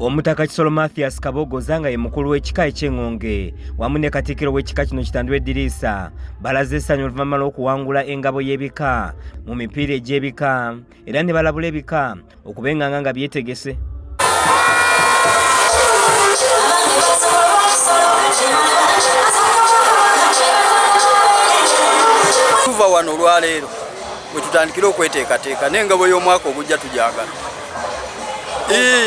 Omutaka Kisolo Mathias Kabogoza nga ye mukulu w'ekika eky'engonge wamu ne katikkiro w'ekika kino Kitandwe Eddirisa balaze essanyu oluvannyuma lw'okuwangula engabo y'ebika mu mipiira egy'ebika era ne balabula ebika okubenganga nga byetegese. Tuva wano olwaleero bwe tutandikira okweteekateeka n'engabo y'omwaka ogujja tujagala.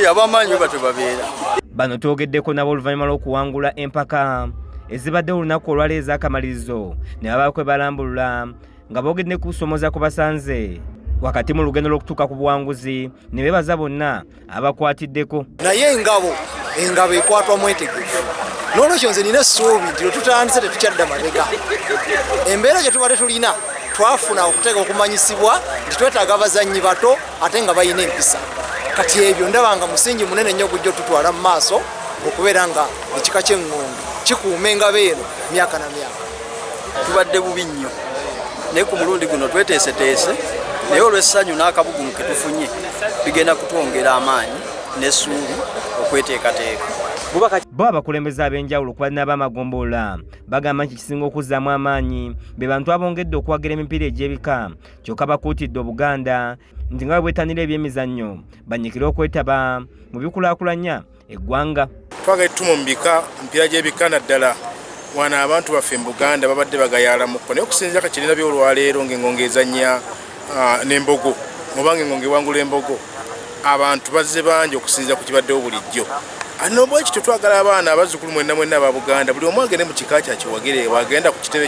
Abamanyi batebabeera. Bano twogeddeko nabo oluvannyuma lw'okuwangula empaka ezibadde olunaku olwaleero ez'akamalirizo ne babaako balambulula nga boogedde ku kusomoza ku basanze wakati mu lugendo lw'okutuuka ku buwanguzi ne beebaza bonna abakwatiddeko. Naye engabo ekwatwa mwetegefu. N'olwekyo nze nina essuubi nti lwe tutandise tetukyadda mabega. Embeera gye tubadde tulina twafuna okuteeka okumanyisibwa nti twetaaga abazannyi bato ate nga balina empisa. Kati ebyo ndaba nga musingi munene nnyo ogujja otutwala mu maaso okubeera nga ekika ky'engonge kikuuma engabo eno myaka na myaka. Tubadde bubi nnyo naye ku mulundi guno tweteeseteese naye olw'essanyu n'akabugumu ke tufunye bigenda kutwongera amaanyi n'essuubi okweteekateeka. Bo abakulembeze ab'enjawulo kuba n'abamagombolola bagamba nti kisinga okuzzaamu amaanyi be bantu abongedde okuwagira emipiira egy'ebika kyokka bakuutidde Obuganda nti nga bwettanira ebyemizannyo bannyikire okwetaba mu bikulaakulanya eggwanga. Twagala ettumo mu bika mpiira gy'ebika naddala wano abantu baffe mu Buganda babadde bagayalamukko naye okusinziira kakirina by'olwaleero ng'engonge ezannya n'embogo oba ng'engonge ewangula embogo abantu bazze bangi okusinziira ku kibaddewo bulijjo. Bwe kityo twagala abaana abazzukulu mwenna aba Buganda buli omu agende mu kika kyakiwagire wagenda ku kitebe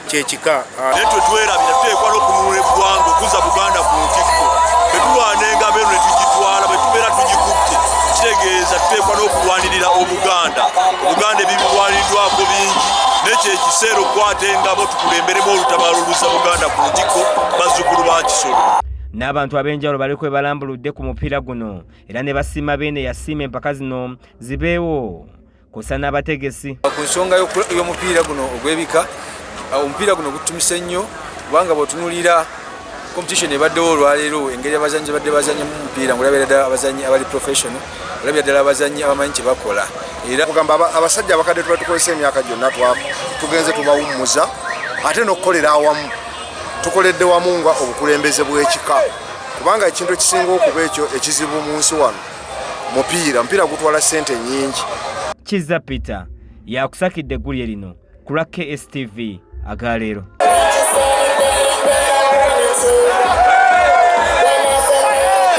ky'ekika. Naye twerabira tuteekwa n'okununula eggwanga okuzza Buganda ku ntikko bwe tulwana engabo eno ne tugitwala bwe tubeera tugikutte kitegeeza tuteekwa n'okulwanirira Obuganda. Obuganda ebibitwaliddwako bingi n'ekyo ekiseera okukwata engabo tukulemberemu olutabaalo oluzza Buganda ku ntikko bazzukulu ba Kisolo. N'abantu ab'enjawulo baliko balambuludde ku mupiira guno era ne basiima beene yasiima empaka zino zibeewo kusa n'abategesi. Ku nsonga y'omupiira guno ogw'ebika omupiira guno gutumise nnyo kubanga bw'otunuulira competition ebaddewo olwaleero engeri abazannyi badde bazannyamu omupiira ng'olabira ddala abazannyi abali professional olabira ddala abazannyi abamanyi kye bakola. Era kugamba abasajja abakadde tuba tukozesa emyaka gyonna tugenze tubawummuza ate n'okukolera awamu tukoledde wamu nga obukulembeze bw'ekika kubanga ekintu ekisinga okuba ekyo ekizibu mu nsi wano mupiira gutwala ssente nnyingi. Kizza Peter yakusakidde eggulye lino ku lwa KSTV agaleero.